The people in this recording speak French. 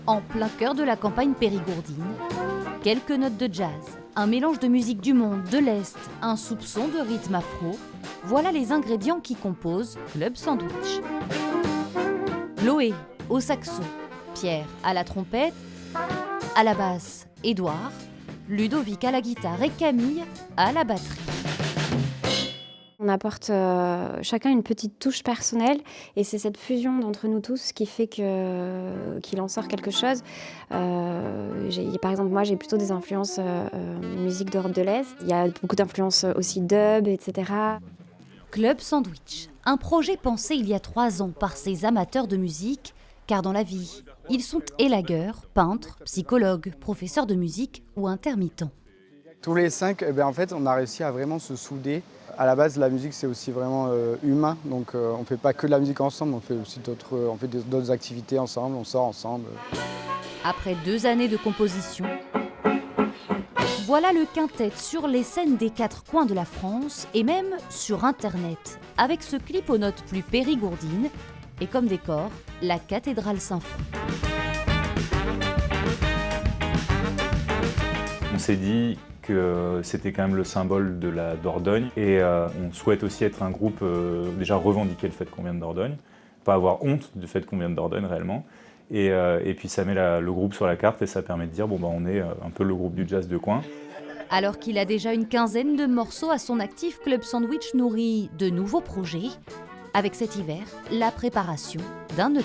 En plein cœur de la campagne périgourdine, quelques notes de jazz, un mélange de musique du monde, de l'Est, un soupçon de rythme afro, voilà les ingrédients qui composent Club Sandwich. Chloé au saxo, Pierre à la trompette, à la basse, Édouard, Ludovic à la guitare et Camille à la batterie. On apporte chacun une petite touche personnelle et c'est cette fusion d'entre nous tous qui fait qu'il en sort quelque chose. Par exemple, moi j'ai plutôt des influences musique d'Europe de l'Est. Il y a beaucoup d'influences aussi dub, etc. Club Sandwich, un projet pensé il y a 3 ans par ces amateurs de musique, car dans la vie, ils sont élagueurs, peintres, psychologues, professeurs de musique ou intermittents. Tous les 5, en fait, on a réussi à vraiment se souder. À la base, la musique, c'est aussi vraiment humain. Donc, on ne fait pas que de la musique ensemble, on fait aussi d'autres activités ensemble, on sort ensemble. Après 2 années de composition, voilà le quintet sur les scènes des 4 coins de la France et même sur Internet, avec ce clip aux notes plus périgourdines et comme décor, la cathédrale Saint-Front. On s'est dit que c'était quand même le symbole de la Dordogne et on souhaite aussi être un groupe, déjà revendiquer le fait qu'on vient de Dordogne, pas avoir honte du fait qu'on vient de Dordogne réellement. Et puis ça met le groupe sur la carte et ça permet de dire on est un peu le groupe du jazz de coin. Alors qu'il a déjà une quinzaine de morceaux à son actif, Club Sandwich nourrit de nouveaux projets. Avec cet hiver, la préparation d'un EP.